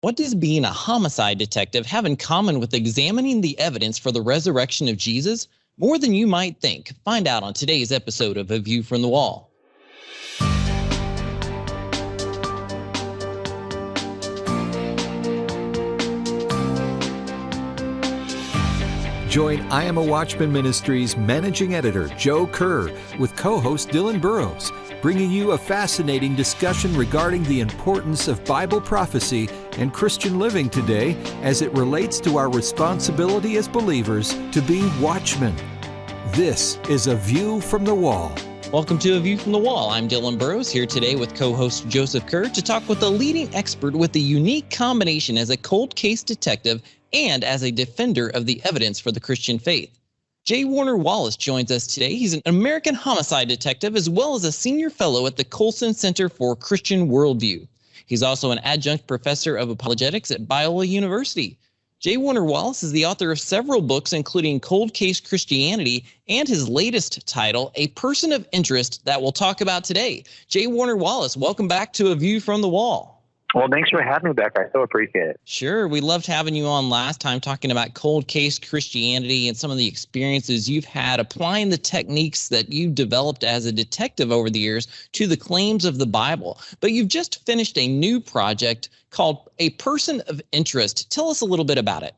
What does being a homicide detective have in common with examining the evidence for the resurrection of Jesus? More than you might think. Find out on today's episode of A View from the Wall. Join I Am a Watchman Ministries Managing Editor Joe Kerr with co-host Dylan Burrows, bringing you a fascinating discussion regarding the importance of Bible prophecy and Christian living today as it relates to our responsibility as believers to be watchmen. This is A View from the Wall. Welcome to A View from the Wall. I'm Dylan Burrows, here today with co-host Joseph Kerr to talk with a leading expert with a unique combination as a cold case detective and as a defender of the evidence for the Christian faith. J Warner Wallace joins us today. He's an American homicide detective as well as a senior fellow at the Colson Center for Christian Worldview. He's also an adjunct professor of apologetics at Biola University. J Warner Wallace is the author of several books, including Cold Case Christianity and his latest title, A Person of Interest, that we'll talk about today. J Warner Wallace, welcome back to A View from the Wall. Well, thanks for having me back. I so appreciate it. Sure. We loved having you on last time talking about cold case Christianity and some of the experiences you've had applying the techniques that you've developed as a detective over the years to the claims of the Bible. But you've just finished a new project called A Person of Interest. Tell us a little bit about it.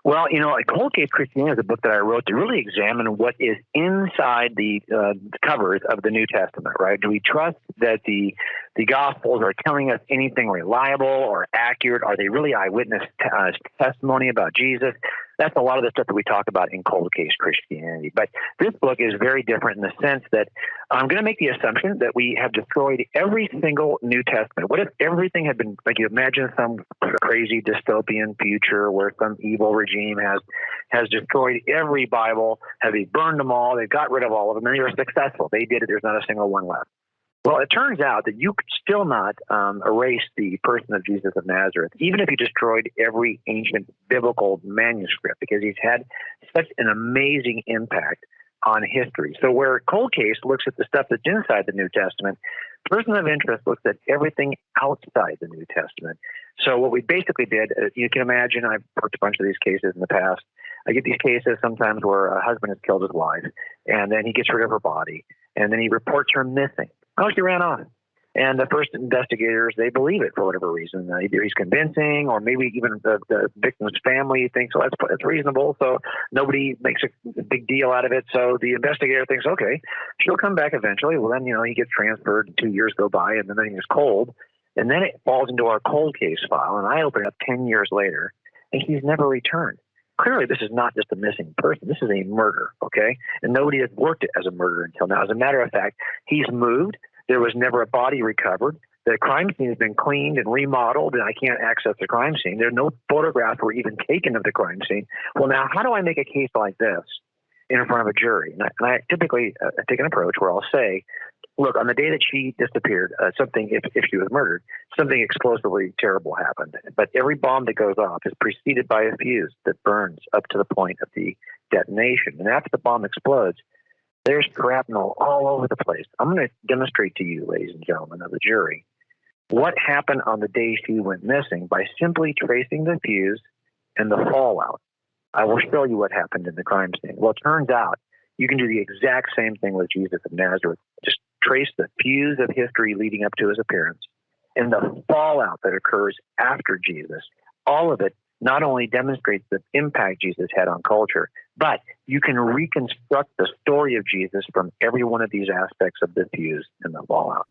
Well, Cold Case Christianity is a book that I wrote to really examine what is inside the covers of the New Testament, right? Do we trust that the Gospels are telling us anything reliable or accurate? Are they really eyewitness testimony about Jesus? That's a lot of the stuff that we talk about in Cold Case Christianity. But this book is very different in the sense that I'm going to make the assumption that we have destroyed every single New Testament. What if everything had been, like you imagine some crazy dystopian future where some evil regime has destroyed every Bible, they burned them all, they got rid of all of them, and they were successful. They did it. There's not a single one left. Well, it turns out that you could still not erase the person of Jesus of Nazareth, even if you destroyed every ancient biblical manuscript, because he's had such an amazing impact on history. So where Cold Case looks at the stuff that's inside the New Testament, Person of Interest looks at everything outside the New Testament. So what we basically did, you can imagine, I've worked a bunch of these cases in the past. I get these cases sometimes where a husband has killed his wife, and then he gets rid of her body, and then he reports her missing. Oh, she ran on. And the first investigators, they believe it for whatever reason. Either he's convincing, or maybe even the victim's family thinks, well, that's reasonable, so nobody makes a big deal out of it. So the investigator thinks, okay, she'll come back eventually. Well, then, he gets transferred, 2 years go by, and then he's cold. And then it falls into our cold case file, and I open it up 10 years later, and he's never returned. Clearly, this is not just a missing person. This is a murder, okay? And nobody has worked it as a murder until now. As a matter of fact, he's moved. There was never a body recovered. The crime scene has been cleaned and remodeled, and I can't access the crime scene. There are no photographs were even taken of the crime scene. Well, now, how do I make a case like this in front of a jury? And I typically take an approach where I'll say, look, on the day that she disappeared, if she was murdered, something explosively terrible happened. But every bomb that goes off is preceded by a fuse that burns up to the point of the detonation. And after the bomb explodes, there's shrapnel all over the place. I'm going to demonstrate to you, ladies and gentlemen of the jury, what happened on the day she went missing by simply tracing the fuse and the fallout. I will show you what happened in the crime scene. Well, it turns out you can do the exact same thing with Jesus of Nazareth. Just trace the fuse of history leading up to his appearance and the fallout that occurs after Jesus. All of it not only demonstrates the impact Jesus had on culture, but you can reconstruct the story of Jesus from every one of these aspects of the fuse and the fallout.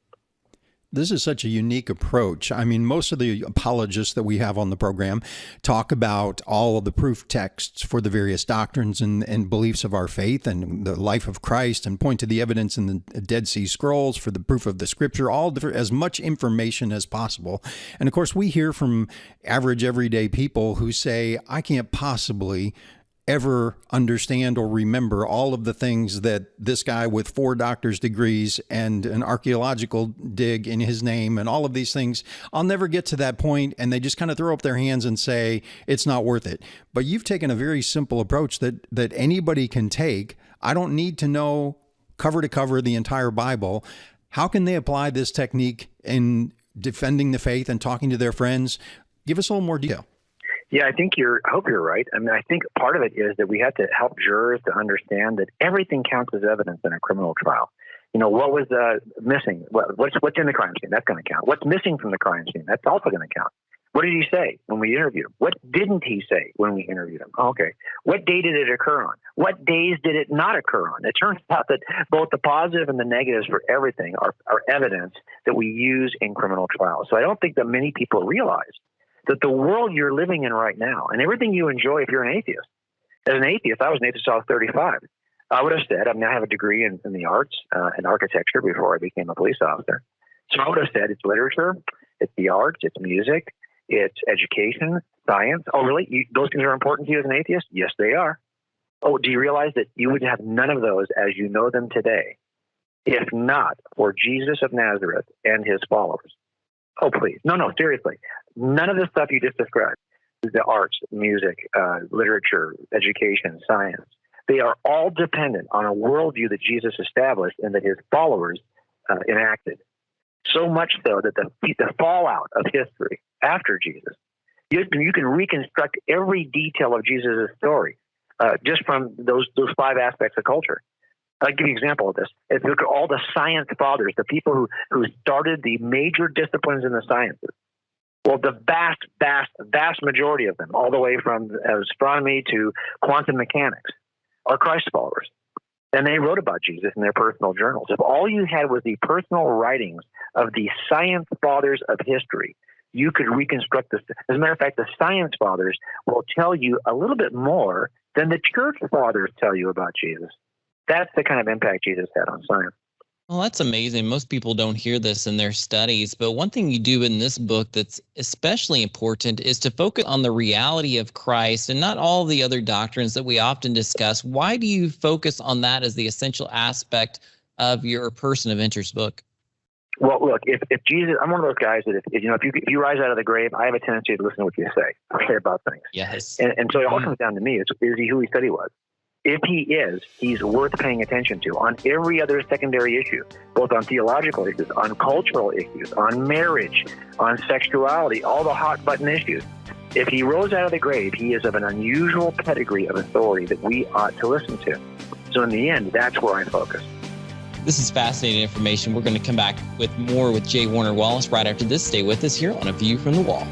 This is such a unique approach. I mean, most of the apologists that we have on the program talk about all of the proof texts for the various doctrines and beliefs of our faith and the life of Christ, and point to the evidence in the Dead Sea Scrolls for the proof of the Scripture, all different, as much information as possible. And of course, we hear from average everyday people who say, I can't possibly ever understand or remember all of the things that this guy with 4 doctor's degrees and an archaeological dig in his name and all of these things, I'll never get to that point. And they just kind of throw up their hands and say, it's not worth it. But you've taken a very simple approach that anybody can take. I don't need to know cover to cover the entire Bible. How can they apply this technique in defending the faith and talking to their friends Give us a little more detail. Yeah, I hope you're right. I mean, I think part of it is that we have to help jurors to understand that everything counts as evidence in a criminal trial. What was missing? What's in the crime scene? That's going to count. What's missing from the crime scene? That's also going to count. What did he say when we interviewed him? What didn't he say when we interviewed him? Okay. What day did it occur on? What days did it not occur on? It turns out that both the positive and the negatives for everything are evidence that we use in criminal trials. So I don't think that many people realize that the world you're living in right now and everything you enjoy if you're an atheist. As an atheist, I was an atheist until I was 35. I would have said, I have a degree in the arts and architecture before I became a police officer. So I would have said it's literature, it's the arts, it's music, it's education, science. Oh, really? Those things are important to you as an atheist? Yes, they are. Oh, do you realize that you would have none of those as you know them today, if not for Jesus of Nazareth and his followers? Oh, please. No, seriously. None of the stuff you just described, the arts, music, literature, education, science, they are all dependent on a worldview that Jesus established and that his followers enacted. So much so that the fallout of history after Jesus, you can reconstruct every detail of Jesus' story just from those 5 aspects of culture. I'll give you an example of this. If you look at all the science fathers, the people who started the major disciplines in the sciences, well, the vast majority of them, all the way from astronomy to quantum mechanics, are Christ followers. And they wrote about Jesus in their personal journals. If all you had was the personal writings of the science fathers of history, you could reconstruct this. As a matter of fact, the science fathers will tell you a little bit more than the church fathers tell you about Jesus. That's the kind of impact Jesus had on science. Well, that's amazing. Most people don't hear this in their studies, but one thing you do in this book that's especially important is to focus on the reality of Christ and not all the other doctrines that we often discuss. Why do you focus on that as the essential aspect of your person of interest book? Well, look, if Jesus, I'm one of those guys that if you rise out of the grave, I have a tendency to listen to what you say about things. Yes. And so it all comes down to me. Is he who he said he was? If he is, he's worth paying attention to on every other secondary issue, both on theological issues, on cultural issues, on marriage, on sexuality, all the hot button issues. If he rose out of the grave, he is of an unusual pedigree of authority that we ought to listen to. So in the end, that's where I focus. This is fascinating information. We're going to come back with more with J Warner Wallace right after this. Stay with us here on A View from the Wall.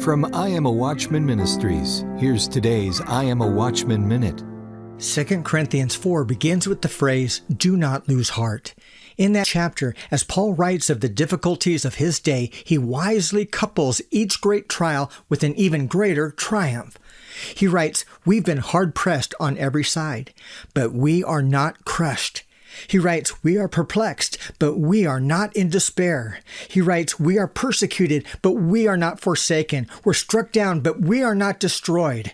From I Am a Watchman Ministries, here's today's I Am a Watchman Minute. 2 Corinthians 4 begins with the phrase, "Do not lose heart." In that chapter, as Paul writes of the difficulties of his day, he wisely couples each great trial with an even greater triumph. He writes, "We've been hard-pressed on every side, but we are not crushed." He writes, "We are perplexed, but we are not in despair." He writes, "We are persecuted, but we are not forsaken. We're struck down, but we are not destroyed."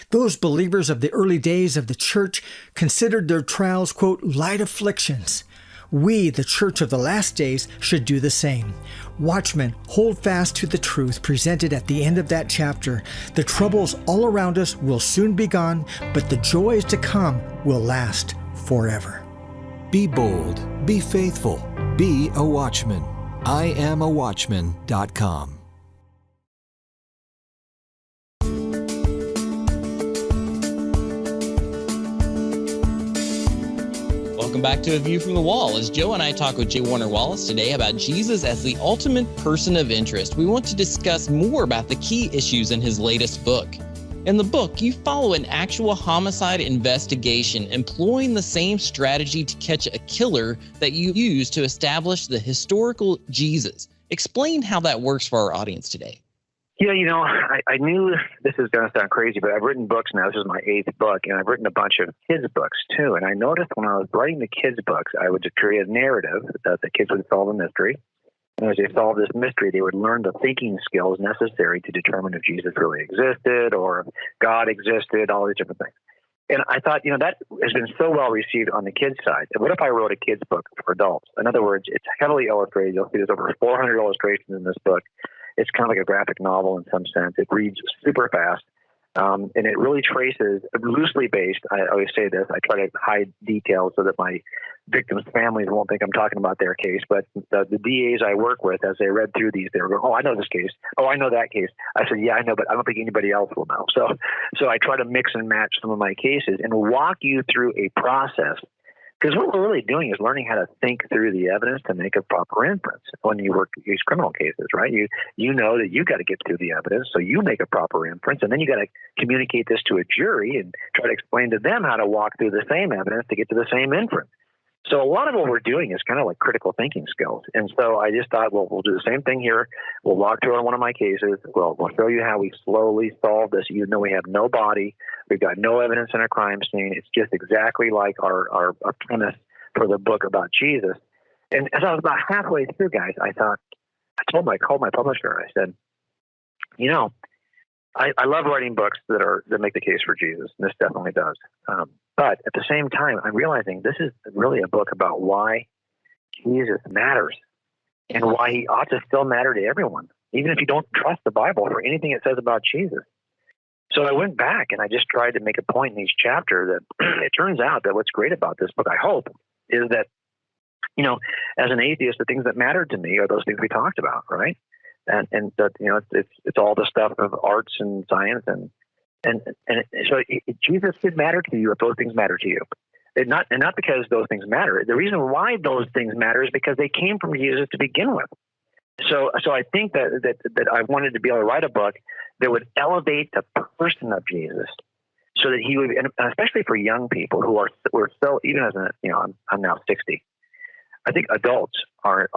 Those believers of the early days of the church considered their trials, quote, light afflictions. We, the church of the last days, should do the same. Watchmen, hold fast to the truth presented at the end of that chapter. The troubles all around us will soon be gone, but the joys to come will last forever. Be bold, be faithful, be a watchman. IamAWatchman.com. Welcome back to A View from the Wall. As Joe and I talk with J Warner Wallace today about Jesus as the ultimate person of interest, we want to discuss more about the key issues in his latest book. In the book, you follow an actual homicide investigation, employing the same strategy to catch a killer that you used to establish the historical Jesus. Explain how that works for our audience today. Yeah, I knew this is going to sound crazy, but I've written books now. This is my 8th book, and I've written a bunch of kids' books, too. And I noticed when I was writing the kids' books, I would create a narrative that the kids would solve a mystery. And as they solved this mystery, they would learn the thinking skills necessary to determine if Jesus really existed or if God existed, all these different things. And I thought, that has been so well received on the kids' side. What if I wrote a kids' book for adults? In other words, it's heavily illustrated. You'll see there's over 400 illustrations in this book. It's kind of like a graphic novel in some sense. It reads super fast. And it really traces, loosely based, I always say this, I try to hide details so that my victims' families won't think I'm talking about their case, but the DAs I work with, as they read through these, they were going, oh, I know this case. Oh, I know that case. I said, yeah, I know, but I don't think anybody else will know. So I try to mix and match some of my cases and walk you through a process. Because what we're really doing is learning how to think through the evidence to make a proper inference when you work these criminal cases, right? You know that you got to get through the evidence, so you make a proper inference, and then you got to communicate this to a jury and try to explain to them how to walk through the same evidence to get to the same inference. So a lot of what we're doing is kind of like critical thinking skills. And so I just thought, well, we'll do the same thing here. We'll walk through on one of my cases. We'll show you how we slowly solve this. You know, we have no body. We've got no evidence in a crime scene. It's just exactly like our premise for the book about Jesus. And as I was about halfway through, guys, I called my publisher. I said, you know, I love writing books that make the case for Jesus. And this definitely does. But at the same time, I'm realizing this is really a book about why Jesus matters and why he ought to still matter to everyone, even if you don't trust the Bible for anything it says about Jesus. So I went back and I just tried to make a point in each chapter that it turns out that what's great about this book, I hope, is that, you know, as an atheist, the things that matter to me are those things we talked about, right? And that, you know, it's all the stuff of arts and science and so Jesus should matter to you if those things matter to you. And not because those things matter. The reason why those things matter is because they came from Jesus to begin with. So I think that I wanted to be able to write a book that would elevate the person of Jesus, so that he would, and especially for young people who are still, even as I'm now 60. I think adults are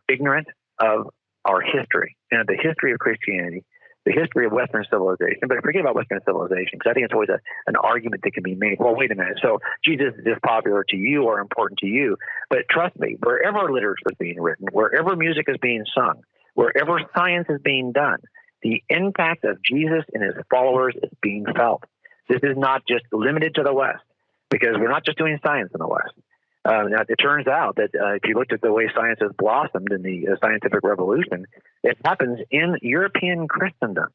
ignorant of our history, and the history of Christianity, the history of Western civilization. But forget about Western civilization, because I think it's always an argument that can be made. Well, wait a minute. So Jesus is just popular to you or important to you. But trust me, wherever literature is being written, wherever music is being sung, wherever science is being done, the impact of Jesus and his followers is being felt. This is not just limited to the West, because we're not just doing science in the West. Now, it turns out that if you looked at the way science has blossomed in the scientific revolution, it happens in European Christendom.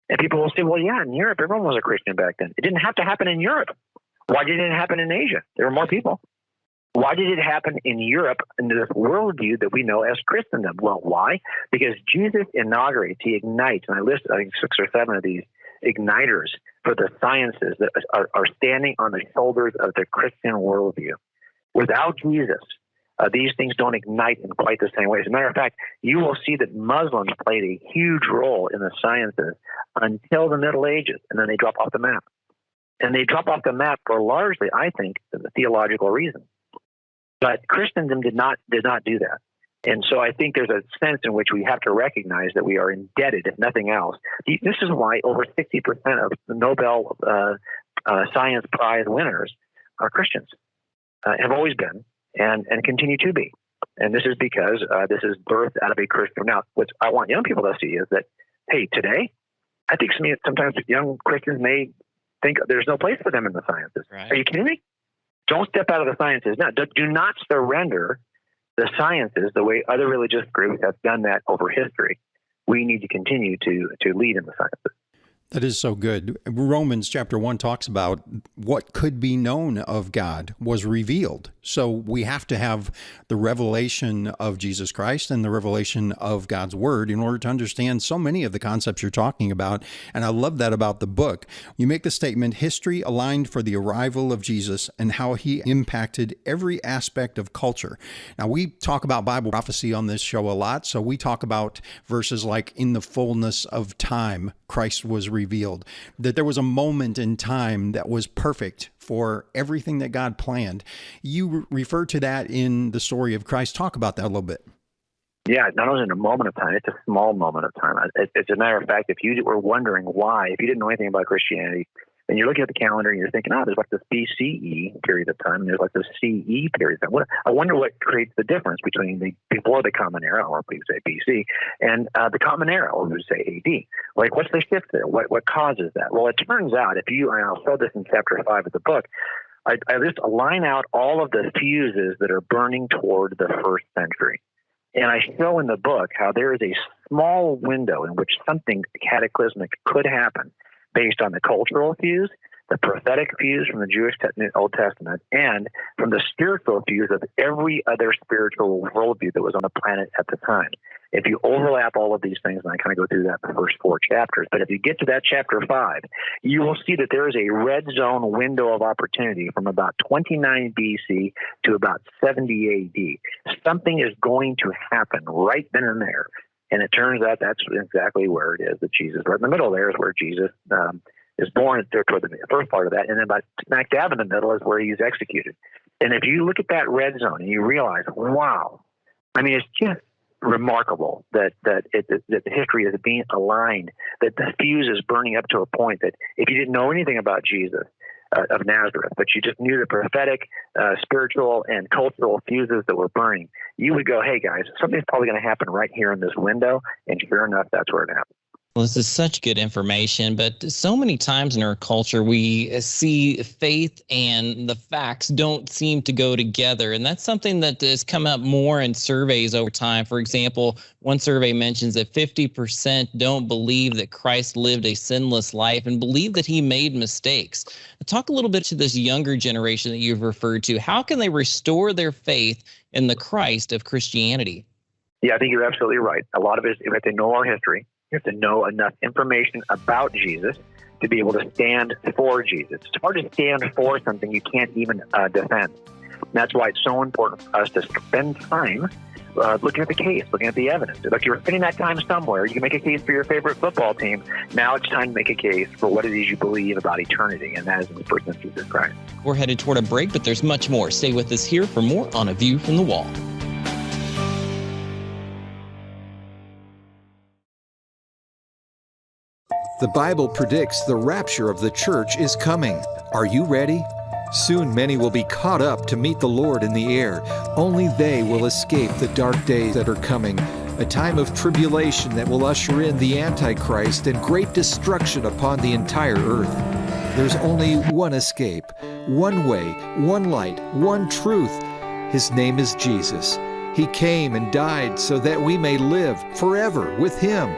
And people will say, well, yeah, in Europe, everyone was a Christian back then. It didn't have to happen in Europe. Why didn't it happen in Asia? There were more people. Why did it happen in Europe, in this worldview that we know as Christendom? Well, why? Because Jesus inaugurates, he ignites, and I list, I think, 6 or 7 of these igniters for the sciences that are standing on the shoulders of the Christian worldview. Without Jesus, these things don't ignite in quite the same way. As a matter of fact, you will see that Muslims played a huge role in the sciences until the Middle Ages, and then they drop off the map. And they drop off the map for largely, I think, the theological reason. But Christendom did not do that. And so I think there's a sense in which we have to recognize that we are indebted, if nothing else. This is why over 60% of the Nobel Science Prize winners are Christians. Have always been and continue to be. And this is because this is birthed out of a Christian. Now, what I want young people to see is that, hey, today, I think sometimes young Christians may think there's no place for them in the sciences. Right. Are you kidding me? Don't step out of the sciences. Now, do not surrender the sciences the way other religious groups have done that over history. We need to continue to lead in the sciences. That is so good. Romans chapter 1 talks about what could be known of God was revealed. So we have to have the revelation of Jesus Christ and the revelation of God's Word in order to understand so many of the concepts you're talking about. And I love that about the book. You make the statement, history aligned for the arrival of Jesus and how he impacted every aspect of culture. Now, we talk about Bible prophecy on this show a lot. So we talk about verses like, in the fullness of time, Christ was revealed, that there was a moment in time that was perfect for everything that God planned. You refer to that in the story of Christ. Talk about that a little bit. Yeah, not only in a moment of time, it's a small moment of time. As a matter of fact, if you were wondering why, if you didn't know anything about Christianity, and you're looking at the calendar and you're thinking, oh, there's like this BCE period of time, and there's like this CE period of time. I wonder what creates the difference between the before the Common Era, or we would say BC, and the Common Era, or we would say AD. Like, what's the shift there? What causes that? Well, it turns out, and I'll show this in chapter 5 of the book, I just line out all of the fuses that are burning toward the first century. And I show in the book how there is a small window in which something cataclysmic could happen based on the cultural views, the prophetic views from the Jewish Old Testament, and from the spiritual views of every other spiritual worldview that was on the planet at the time. If you overlap all of these things, and I kind of go through that in the first 4 chapters, but if you get to that chapter 5, you will see that there is a red zone window of opportunity from about 29 BC to about 70 AD. Something is going to happen right then and there. And it turns out that's exactly where it is, that Jesus, right in the middle there is where Jesus is born there toward the first part of that. And then about smack dab in the middle is where he's executed. And if you look at that red zone and you realize, wow, I mean, it's just remarkable that the history is being aligned, that the fuse is burning up to a point that if you didn't know anything about Jesus of Nazareth, but you just knew the prophetic, spiritual, and cultural fuses that were burning, you would go, hey, guys, something's probably going to happen right here in this window. And sure enough, that's where it happened. Well, this is such good information, but so many times in our culture, we see faith and the facts don't seem to go together. And that's something that has come up more in surveys over time. For example, one survey mentions that 50% don't believe that Christ lived a sinless life and believe that he made mistakes. Talk a little bit to this younger generation that you've referred to. How can they restore their faith in the Christ of Christianity? Yeah, I think you're absolutely right. A lot of it is if they know our history. You have to know enough information about Jesus to be able to stand for Jesus. It's hard to stand for something you can't even defend. And that's why it's so important for us to spend time looking at the case, looking at the evidence. If you're spending that time somewhere, you can make a case for your favorite football team. Now it's time to make a case for what it is you believe about eternity, and that is in the person of Jesus Christ. We're headed toward a break, but there's much more. Stay with us here for more on A View from the Wall. The Bible predicts the rapture of the church is coming. Are you ready? Soon many will be caught up to meet the Lord in the air. Only they will escape the dark days that are coming, a time of tribulation that will usher in the Antichrist and great destruction upon the entire earth. There's only one escape, one way, one light, one truth. His name is Jesus. He came and died so that we may live forever with Him.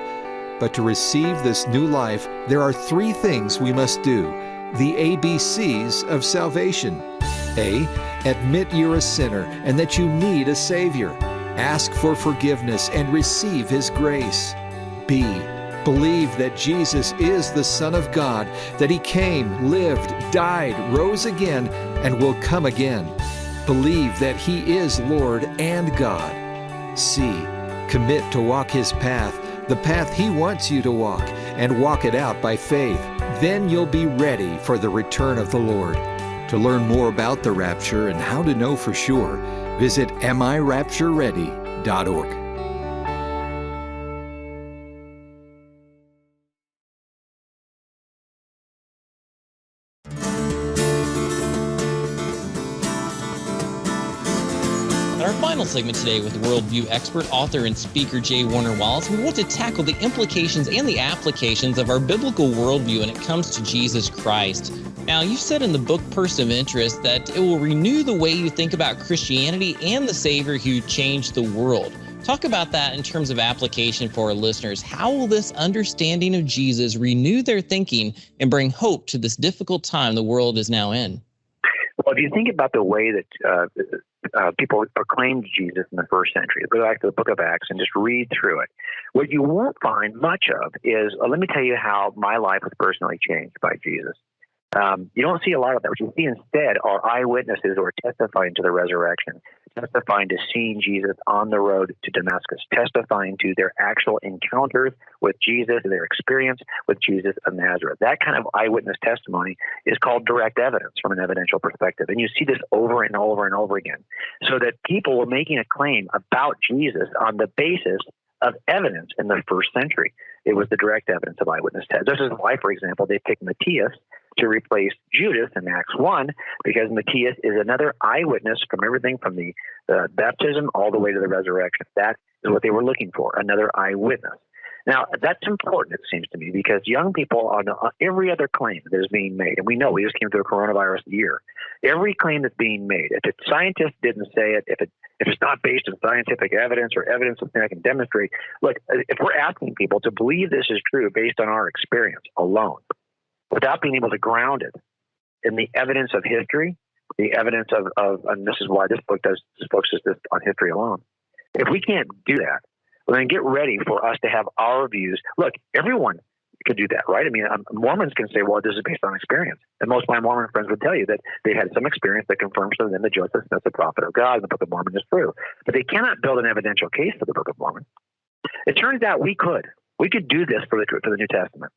But to receive this new life, there are 3 things we must do, the ABCs of salvation. A, admit you're a sinner and that you need a Savior. Ask for forgiveness and receive His grace. B, believe that Jesus is the Son of God, that He came, lived, died, rose again, and will come again. Believe that He is Lord and God. C, commit to walk His path, the path He wants you to walk, and walk it out by faith. Then you'll be ready for the return of the Lord. To learn more about the rapture and how to know for sure, visit AmIRaptureReady.org. In our final segment today with worldview expert, author, and speaker J Warner Wallace, we want to tackle the implications and the applications of our biblical worldview when it comes to Jesus Christ. Now, you said in the book Person of Interest that it will renew the way you think about Christianity and the Savior who changed the world. Talk about that in terms of application for our listeners. How will this understanding of Jesus renew their thinking and bring hope to this difficult time the world is now in? Well, if you think about the way that people proclaimed Jesus in the first century, go back to the book of Acts and just read through it. What you won't find much of is, let me tell you how my life was personally changed by Jesus. You don't see a lot of that. What you see instead are eyewitnesses who are testifying to the resurrection, testifying to seeing Jesus on the road to Damascus, testifying to their actual encounters with Jesus, their experience with Jesus of Nazareth. That kind of eyewitness testimony is called direct evidence from an evidential perspective. And you see this over and over and over again. So that people were making a claim about Jesus on the basis of evidence in the first century. It was the direct evidence of eyewitness tests. This is why, for example, they picked Matthias to replace Judas in Acts 1, because Matthias is another eyewitness from everything from the baptism all the way to the resurrection. That is what they were looking for, another eyewitness. Now, that's important, it seems to me, because young people on every other claim that is being made, and we know we just came through a coronavirus year, every claim that's being made, if scientists didn't say it, if it's not based on scientific evidence or evidence something I can demonstrate, look, if we're asking people to believe this is true based on our experience alone, without being able to ground it in the evidence of history, the evidence of and this is why this book focuses this on history alone. If we can't do that, well, then get ready for us to have our views. Look, everyone could do that, right? I mean, Mormons can say, well, this is based on experience. And most of my Mormon friends would tell you that they had some experience that confirms to them that Joseph Smith, the prophet of God, and the Book of Mormon is true. But they cannot build an evidential case for the Book of Mormon. It turns out we could. We could do this for the New Testament.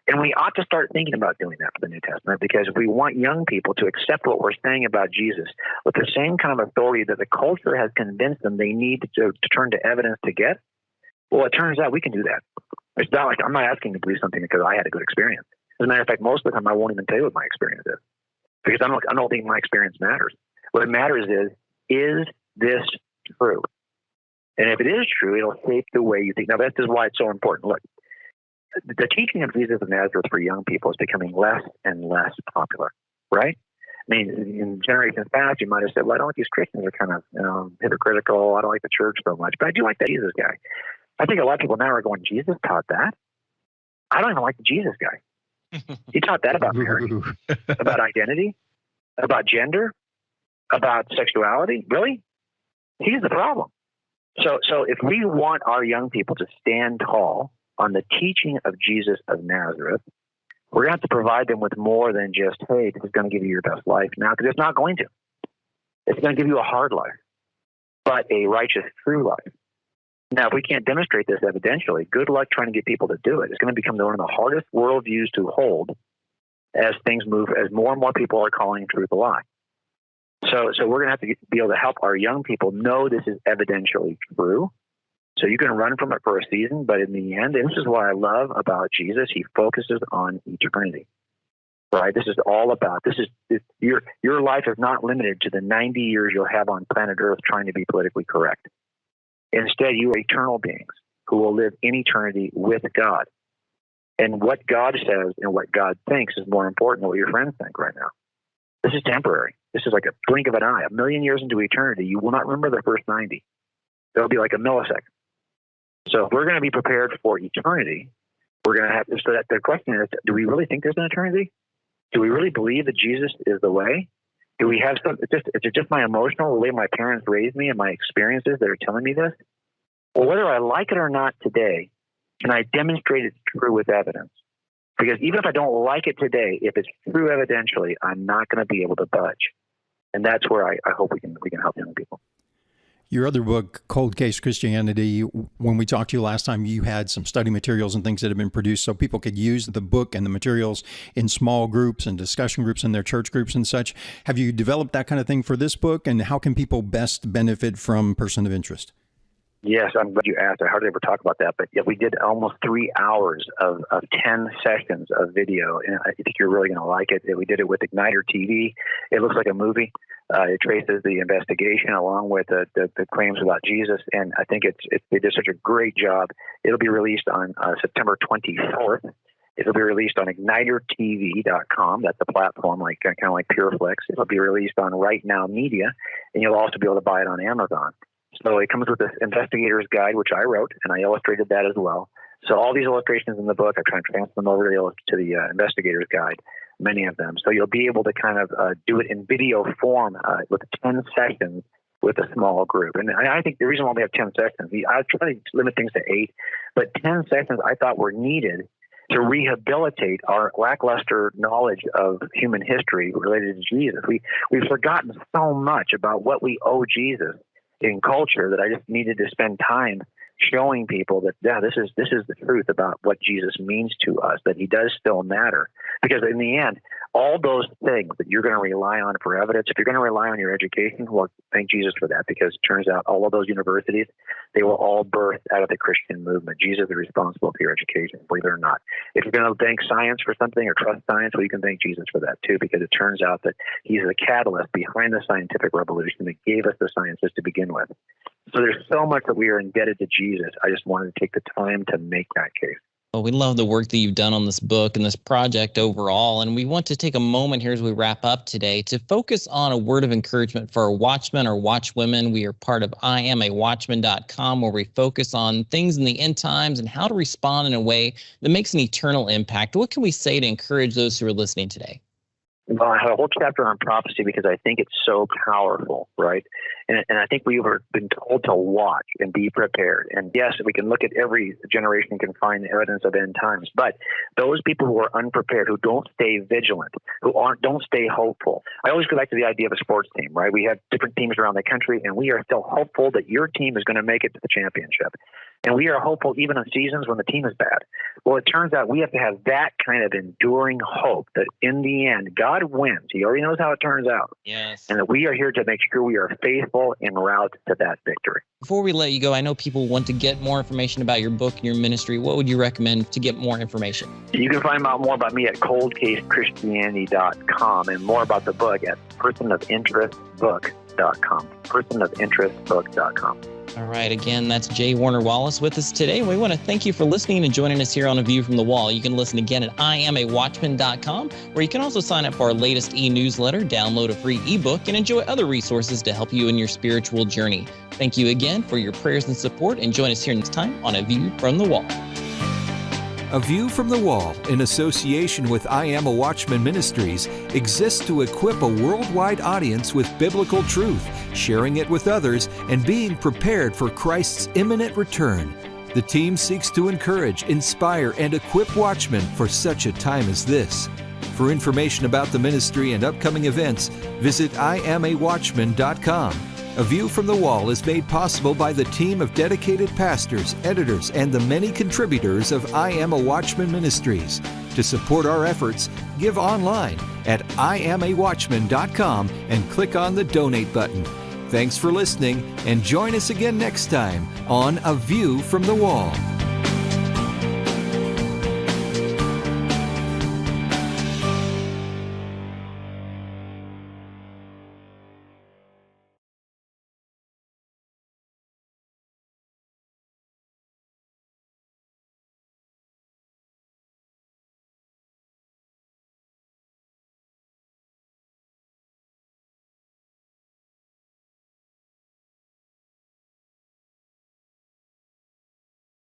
And we ought to start thinking about doing that for the New Testament, because if we want young people to accept what we're saying about Jesus with the same kind of authority that the culture has convinced them they need to turn to evidence to get, well, it turns out we can do that. It's not like I'm not asking to believe something because I had a good experience. As a matter of fact, most of the time I won't even tell you what my experience is, because I don't think my experience matters. What matters is this true? And if it is true, it'll shape the way you think. Now, that is why it's so important. Look, the teaching of Jesus of Nazareth for young people is becoming less and less popular, right? I mean, in generations past, you might have said, well, I don't like these Christians are kind of hypocritical. I don't like the church so much, but I do like that Jesus guy. I think a lot of people now are going, Jesus taught that? I don't even like the Jesus guy. He taught that about marriage, about identity, about gender, about sexuality. Really? He's the problem. So if we want our young people to stand tall on the teaching of Jesus of Nazareth, we're going to have to provide them with more than just, hey, this is going to give you your best life now, because it's not going to. It's going to give you a hard life, but a righteous, true life. Now, if we can't demonstrate this evidentially, good luck trying to get people to do it. It's going to become one of the hardest worldviews to hold as things move, as more and more people are calling truth a lie. So we're going to have to be able to help our young people know this is evidentially true. So you can run from it for a season, but in the end, and this is what I love about Jesus, he focuses on eternity. Right? This is all about, your life is not limited to the 90 years you'll have on planet Earth trying to be politically correct. Instead, you are eternal beings who will live in eternity with God. And what God says and what God thinks is more important than what your friends think right now. This is temporary. This is like a blink of an eye. 1,000,000 years into eternity, you will not remember the first 90. It'll be like a millisecond. So if we're going to be prepared for eternity, we're going to have, so that the question is, do we really think there's an eternity? Do we really believe that Jesus is the way? Do we have some, is it just my emotional, the way my parents raised me and my experiences that are telling me this? Well, whether I like it or not today, can I demonstrate it's true with evidence? Because even if I don't like it today, if it's true evidentially, I'm not going to be able to budge. And that's where I hope we can help young people. Your other book, Cold Case Christianity, when we talked to you last time, you had some study materials and things that have been produced so people could use the book and the materials in small groups and discussion groups in their church groups and such. Have you developed that kind of thing for this book? And how can people best benefit from Person of Interest? Yes, I'm glad you asked. I hardly ever talk about that, but yeah, we did almost 3 hours of 10 sessions of video, and I think you're really going to like it. We did it with Igniter TV. It looks like a movie. It traces the investigation along with the claims about Jesus, and I think they did such a great job. It'll be released on September 24th. It'll be released on ignitertv.com. That's a platform kind of like PureFlix. It'll be released on Right Now Media, and you'll also be able to buy it on Amazon. So it comes with this investigator's guide, which I wrote, and I illustrated that as well. So all these illustrations in the book, I try and transfer them over to the investigator's guide, many of them. So you'll be able to kind of do it in video form with 10 sessions with a small group. And I think the reason why we have 10 sessions, I try to limit things to 8, but 10 sessions I thought were needed to rehabilitate our lackluster knowledge of human history related to Jesus. We've forgotten so much about what we owe Jesus in culture that I just needed to spend time showing people that, yeah, this is the truth about what Jesus means to us, that he does still matter. Because in the end, all those things that you're going to rely on for evidence, if you're going to rely on your education, well, thank Jesus for that, because it turns out all of those universities, they were all birthed out of the Christian movement. Jesus is responsible for your education, believe it or not. If you're going to thank science for something or trust science, well, you can thank Jesus for that too, because it turns out that he's the catalyst behind the scientific revolution that gave us the sciences to begin with. So there's so much that we are indebted to Jesus. I just wanted to take the time to make that case. Well, we love the work that you've done on this book and this project overall. And we want to take a moment here as we wrap up today to focus on a word of encouragement for our watchmen or watchwomen. We are part of IamAWatchman.com, where we focus on things in the end times and how to respond in a way that makes an eternal impact. What can we say to encourage those who are listening today? Well, I have a whole chapter on prophecy because I think it's so powerful, right? And I think we've been told to watch and be prepared. And yes, we can look at every generation and can find evidence of end times. But those people who are unprepared, who don't stay vigilant, don't stay hopeful. I always go back to the idea of a sports team, right? We have different teams around the country, and we are still hopeful that your team is going to make it to the championship. And we are hopeful even in seasons when the team is bad. Well, it turns out we have to have that kind of enduring hope that in the end, God wins. He already knows how it turns out. Yes. And that we are here to make sure we are faithful en route to that victory. Before we let you go, I know people want to get more information about your book and your ministry. What would you recommend to get more information? You can find out more about me at coldcasechristianity.com and more about the book at personofinterestbook.com. personofinterestbook.com. All right. Again, that's J Warner Wallace with us today. We want to thank you for listening and joining us here on A View from the Wall. You can listen again at IamAWatchman.com, where you can also sign up for our latest e-newsletter, download a free ebook, and enjoy other resources to help you in your spiritual journey. Thank you again for your prayers and support, and join us here next time on A View from the Wall. A View from the Wall, in association with I Am a Watchman Ministries, exists to equip a worldwide audience with biblical truth, sharing it with others, and being prepared for Christ's imminent return. The team seeks to encourage, inspire, and equip watchmen for such a time as this. For information about the ministry and upcoming events, visit IamAWatchman.com. A View from the Wall is made possible by the team of dedicated pastors, editors, and the many contributors of I Am a Watchman Ministries. To support our efforts, give online at IamAWatchman.com and click on the donate button. Thanks for listening, and join us again next time on A View from the Wall.